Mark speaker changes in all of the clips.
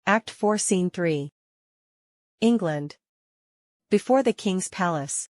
Speaker 1: Act 4 Scene 3. England. Before the King's Palace.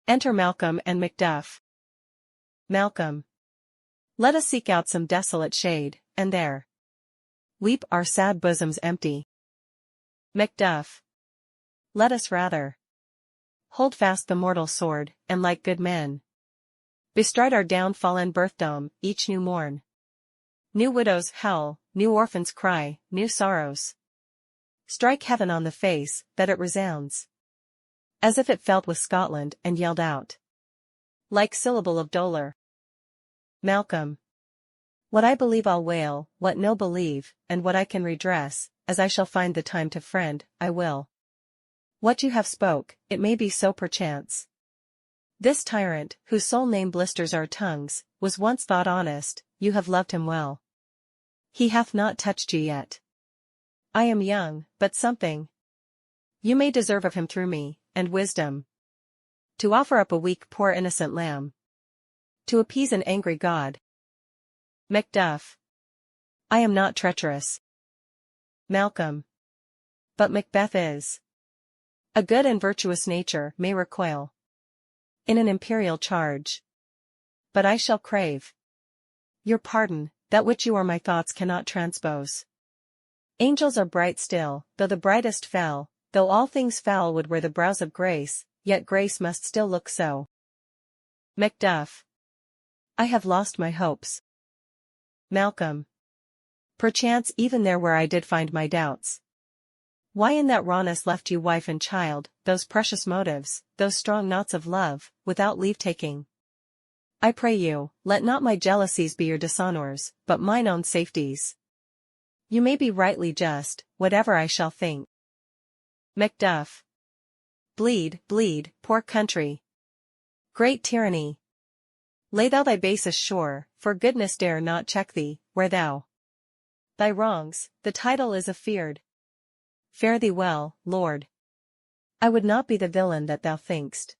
Speaker 1: Enter Malcolm and Macduff. Malcolm. Let us seek out some desolate shade, and there weep our sad bosoms empty. Macduff. Let us rather hold fast the mortal sword, and like good men bestride our downfall and birthdom, each new morn. New widows howl, new orphans cry, new sorrows strike heaven on the face, that it resounds as if it felt with Scotland and yelled out like syllable of dolor. Malcolm. What I believe I'll wail, what no believe, and what I can redress, as I shall find the time to friend, I will. What you have spoke, it may be so perchance. This tyrant, whose sole name blisters our tongues, was once thought honest, you have loved him well. He hath not touched you yet. I am young, but something you may deserve of him through me, and wisdom to offer up a weak poor innocent lamb to appease an angry God. Macduff. I am not treacherous. Malcolm. But Macbeth is. A good and virtuous nature may recoil in an imperial charge. But I shall crave your pardon, that which you or my thoughts cannot transpose. Angels are bright still, though the brightest fell, though all things foul would wear the brows of grace, yet grace must still look so. Macduff. I have lost my hopes. Malcolm. Perchance even there where I did find my doubts. Why in that rawness left you wife and child, those precious motives, those strong knots of love, without leave-taking? I pray you, let not my jealousies be your dishonours, but mine own safeties. You may be rightly just, whatever I shall think. Macduff. Bleed, bleed, poor country. Great tyranny. Lay thou thy basest shore, for goodness dare not check thee, where thou thy wrongs, the title is afeard. Fare thee well, Lord. I would not be the villain that thou think'st.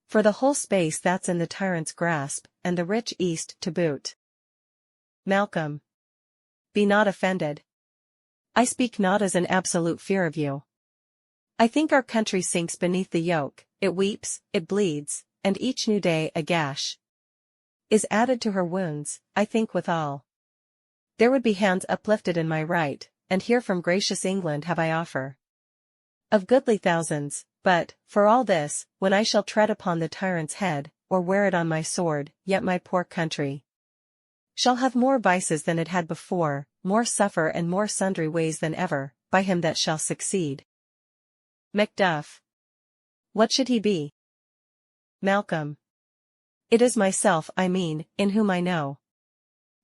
Speaker 1: For the whole space that's in the tyrant's grasp, and the rich East to boot. Malcolm. Be not offended. I speak not as an absolute fear of you. I think our country sinks beneath the yoke, it weeps, it bleeds, and each new day a gash is added to her wounds, I think withal. There would be hands uplifted in my right, and here from gracious England have I offer of goodly thousands, but, for all this, when I shall tread upon the tyrant's head, or wear it on my sword, yet my poor country shall have more vices than it had before, more suffer and more sundry ways than ever, by him that shall succeed. Macduff. What should he be? Malcolm. It is myself I mean, in whom I know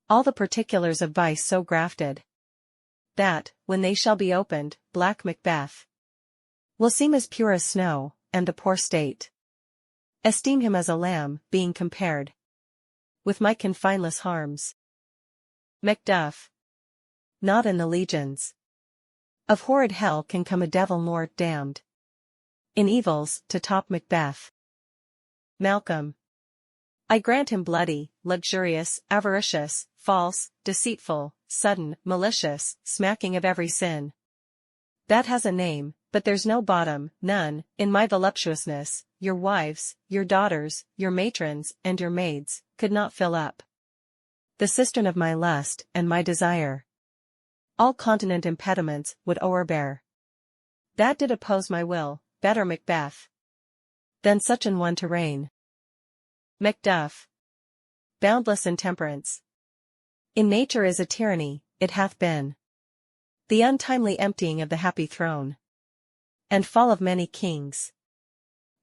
Speaker 1: all the particulars of vice so grafted, that, when they shall be opened, black Macbeth will seem as pure as snow, and the poor state esteem him as a lamb, being compared with my confineless harms. Macduff. Not in the legions of horrid hell can come a devil more damned in evils, to top Macbeth. Malcolm. I grant him bloody, luxurious, avaricious, false, deceitful, sudden, malicious, smacking of every sin that has a name, but there's no bottom, none, in my voluptuousness. Your wives, your daughters, your matrons, and your maids, could not fill up the cistern of my lust and my desire. All continent impediments would o'erbear that did oppose my will. Better Macbeth than such an one to reign. Macduff. Boundless intemperance in nature is a tyranny, it hath been the untimely emptying of the happy throne and fall of many kings.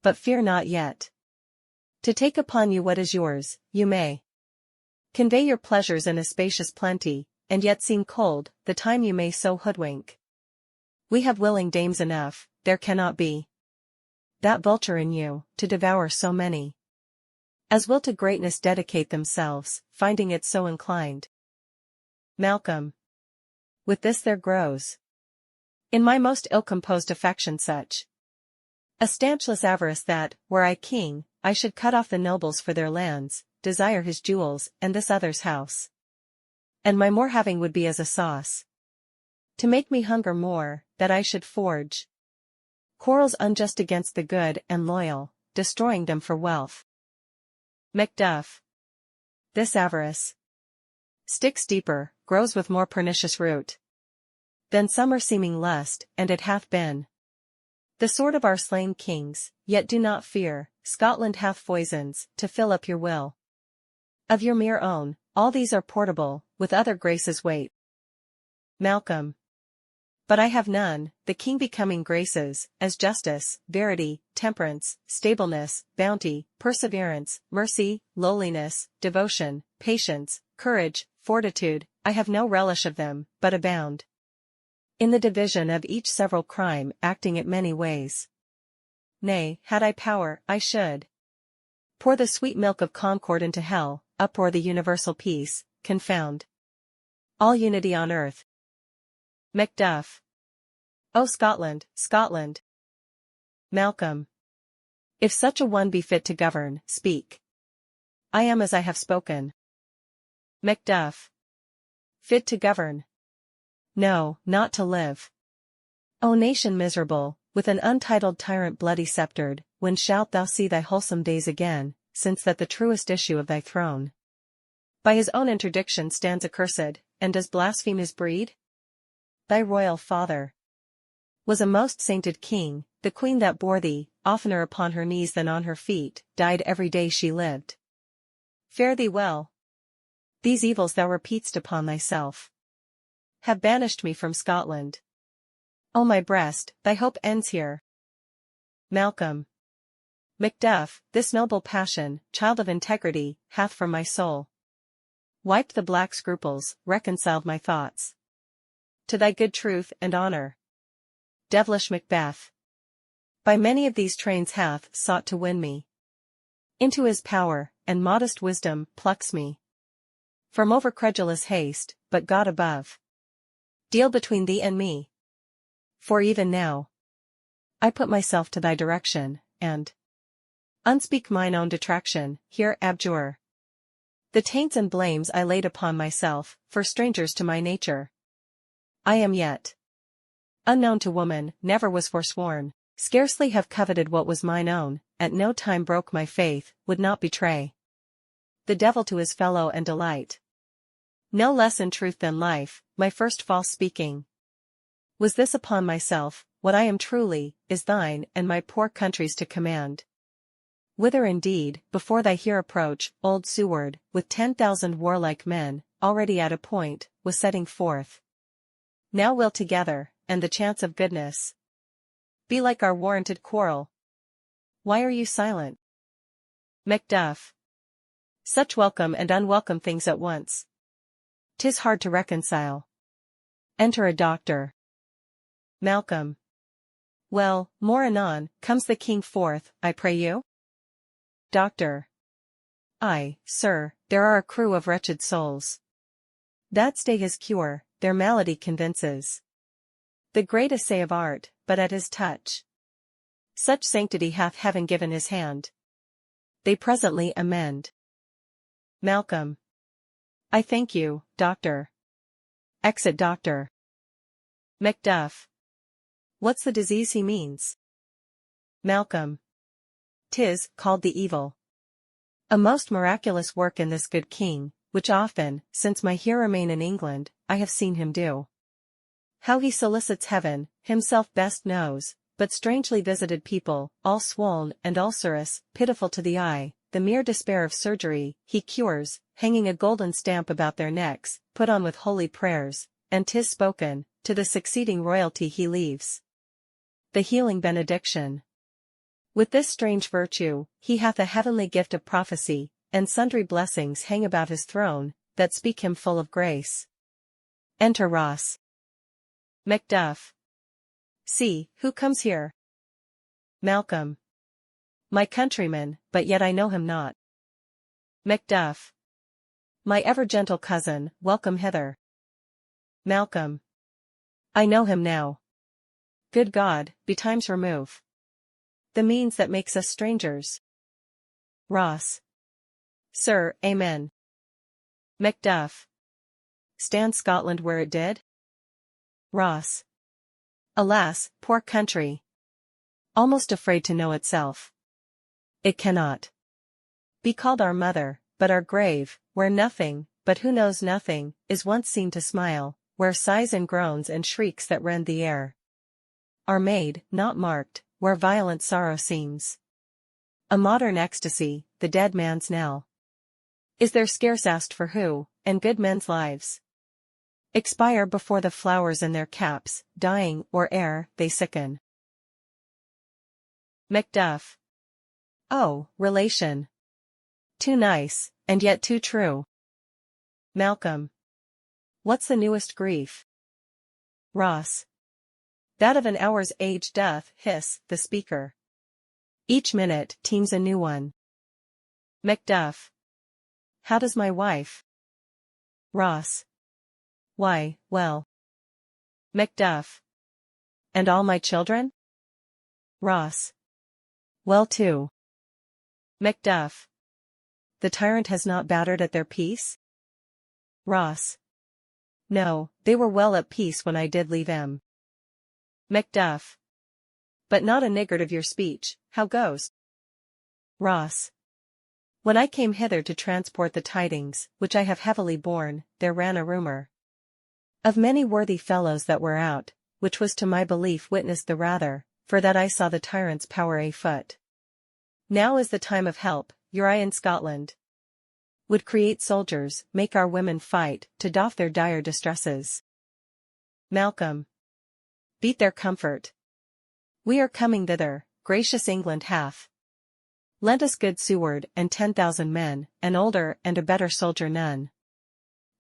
Speaker 1: But fear not yet. To take upon you what is yours, you may convey your pleasures in a spacious plenty, and yet seem cold, the time you may so hoodwink. We have willing dames enough, there cannot be that vulture in you, to devour so many as will to greatness dedicate themselves, finding it so inclined. Malcolm. With this there grows in my most ill-composed affection such a stanchless avarice that, were I king, I should cut off the nobles for their lands, desire his jewels and this other's house. And my more having would be as a sauce To make me hunger more, that I should forge quarrels unjust against the good and loyal, destroying them for wealth. Macduff. This avarice sticks deeper, grows with more pernicious root than summer seeming lust, and it hath been the sword of our slain kings. Yet do not fear, Scotland hath foisons, to fill up your will. Of your mere own, all these are portable, with other graces wait. Malcolm. But I have none, the king becoming graces, as justice, verity, temperance, stableness, bounty, perseverance, mercy, lowliness, devotion, patience, courage, fortitude. I have no relish of them, but abound in the division of each several crime, acting it many ways. Nay, had I power, I should pour the sweet milk of concord into hell, uproar the universal peace, confound all unity on earth. Macduff. O Scotland, Scotland. Malcolm. If such a one be fit to govern, speak. I am as I have spoken. Macduff. Fit to govern? No, not to live. O nation miserable, with an untitled tyrant bloody sceptred, when shalt thou see thy wholesome days again, since that the truest issue of thy throne by his own interdiction stands accursed, and does blaspheme his breed? Thy royal father was a most sainted king, the queen that bore thee, oftener upon her knees than on her feet, died every day she lived. Fare thee well. These evils thou repeat'st upon thyself have banished me from Scotland. O my breast, thy hope ends here. Malcolm. Macduff, this noble passion, child of integrity, hath from my soul wiped the black scruples, reconciled my thoughts to thy good truth and honor. Devilish Macbeth by many of these trains hath sought to win me into his power, and modest wisdom plucks me from overcredulous haste, but God above deal between thee and me. For even now I put myself to thy direction, and unspeak mine own detraction, here abjure the taints and blames I laid upon myself, for strangers to my nature. I am yet unknown to woman, never was forsworn, scarcely have coveted what was mine own, at no time broke my faith, would not betray the devil to his fellow and delight no less in truth than life. My first false speaking was this upon myself: what I am truly, is thine and my poor country's to command. Whither indeed, before thy here approach, old Seward, with 10,000 warlike men, already at a point, was setting forth. Now will together, and the chance of goodness be like our warranted quarrel. Why are you silent? Macduff. Such welcome and unwelcome things at once. 'Tis hard to reconcile. Enter a doctor. Malcolm. Well, more anon, comes the king forth, I pray you? Doctor. Aye, sir, there are a crew of wretched souls that stay his cure, their malady convinces the great essay of art, but at his touch such sanctity hath heaven given his hand, they presently amend. Malcolm. I thank you, doctor. Exit doctor. Macduff. What's the disease he means? Malcolm. 'Tis called the evil. A most miraculous work in this good king, which often, since my here remain in England, I have seen him do. How he solicits heaven, himself best knows, but strangely visited people, all swoln and ulcerous, pitiful to the eye, the mere despair of surgery, he cures, hanging a golden stamp about their necks, put on with holy prayers, and 'tis spoken, to the succeeding royalty he leaves the healing benediction. With this strange virtue, he hath a heavenly gift of prophecy, and sundry blessings hang about his throne, that speak him full of grace. Enter Ross. Macduff. See, who comes here? Malcolm. My countryman, but yet I know him not. Macduff. My ever-gentle cousin, welcome hither. Malcolm. I know him now. Good God, betimes remove the means that makes us strangers. Ross. Sir, amen. Macduff. Stand Scotland where it did? Ross. Alas, poor country. Almost afraid to know itself. It cannot be called our mother, but our grave, where nothing, but who knows nothing, is once seen to smile, where sighs and groans and shrieks that rend the air are made, not marked, where violent sorrow seems a modern ecstasy, the dead man's knell is there scarce asked for who, and good men's lives expire before the flowers in their caps, dying, or ere they sicken. Macduff. Oh, relation. Too nice, and yet too true. Malcolm. What's the newest grief? Ross. That of an hour's age doth hiss, the speaker. Each minute teems a new one. Macduff. How does my wife? Ross. Why, well. Macduff. And all my children? Ross. Well too. Macduff. The tyrant has not battered at their peace? Ross. No, they were well at peace when I did leave 'em. Macduff. But not a niggard of your speech, how goes? Ross. When I came hither to transport the tidings, which I have heavily borne, there ran a rumour of many worthy fellows that were out, which was to my belief witnessed the rather, for that I saw the tyrant's power afoot. Now is the time of help, your eye in Scotland would create soldiers, make our women fight, to doff their dire distresses. Malcolm. Beat their comfort. We are coming thither, gracious England hath lent us good Seward and 10,000 men, an older and a better soldier none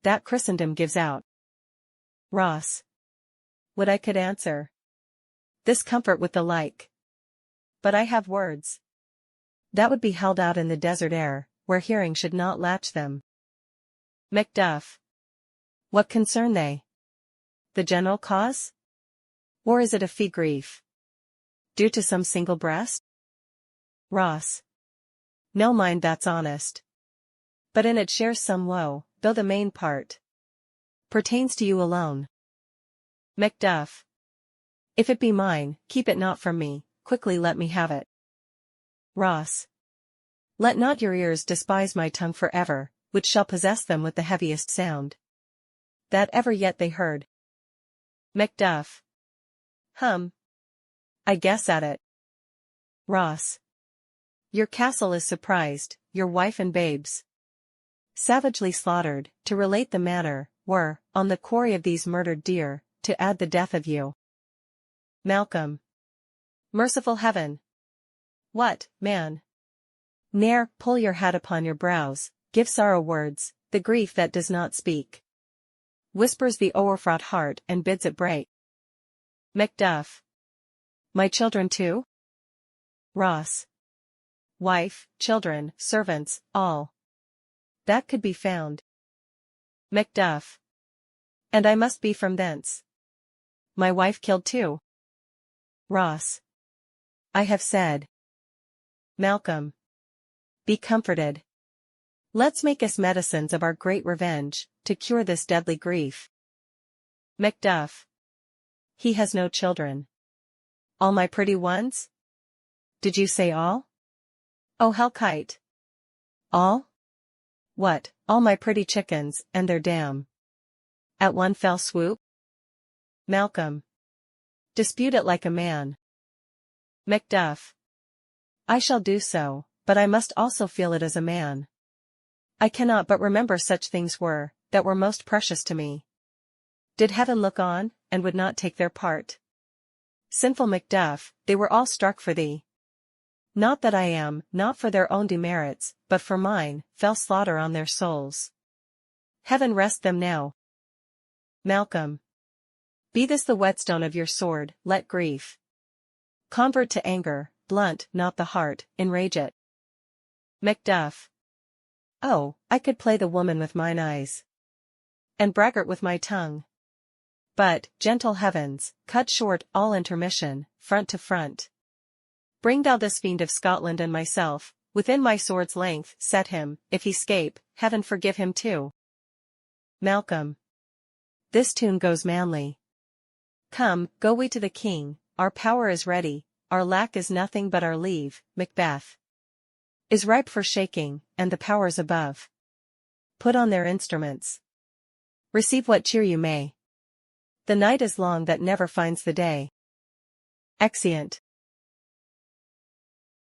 Speaker 1: that Christendom gives out. Ross. Would I could answer this comfort with the like. But I have words that would be held out in the desert air, where hearing should not latch them. Macduff. What concern they? The general cause? Or is it a fee grief due to some single breast? Ross. No, mind that's honest. But in it shares some woe, though the main part pertains to you alone. Macduff. If it be mine, keep it not from me, quickly let me have it. Ross. Let not your ears despise my tongue for ever, which shall possess them with the heaviest sound that ever yet they heard. Macduff. I guess at it. Ross. Your castle is surprised, your wife and babes savagely slaughtered, to relate the manner, were, on the quarry of these murdered deer, to add the death of you. Malcolm. Merciful heaven! What, man? Ne'er pull your hat upon your brows, give sorrow words, the grief that does not speak whispers the o'erfraught heart and bids it break. Macduff. My children too? Ross. Wife, children, servants, all that could be found. Macduff. And I must be from thence. My wife killed too? Ross. I have said. Malcolm. Be comforted. Let's make us medicines of our great revenge, to cure this deadly grief. Macduff. He has no children. All my pretty ones? Did you say all? Oh hellkite. All? What, all my pretty chickens, and their dam? At one fell swoop? Malcolm. Dispute it like a man. Macduff. I shall do so, but I must also feel it as a man. I cannot but remember such things were, that were most precious to me. Did heaven look on, and would not take their part? Sinful Macduff, they were all struck for thee. Not that I am, not for their own demerits, but for mine, fell slaughter on their souls. Heaven rest them now. Malcolm. Be this the whetstone of your sword, let grief convert to anger, blunt not the heart, enrage it. Macduff. Oh, I could play the woman with mine eyes, and braggart with my tongue. But, gentle heavens, cut short all intermission, front to front. Bring thou this fiend of Scotland and myself, within my sword's length, set him, if he scape, heaven forgive him too. Malcolm. This tune goes manly. Come, go we to the king, our power is ready, our lack is nothing but our leave, Macbeth is ripe for shaking, and the powers above put on their instruments. Receive what cheer you may. The night is long that never finds the day. Exeunt.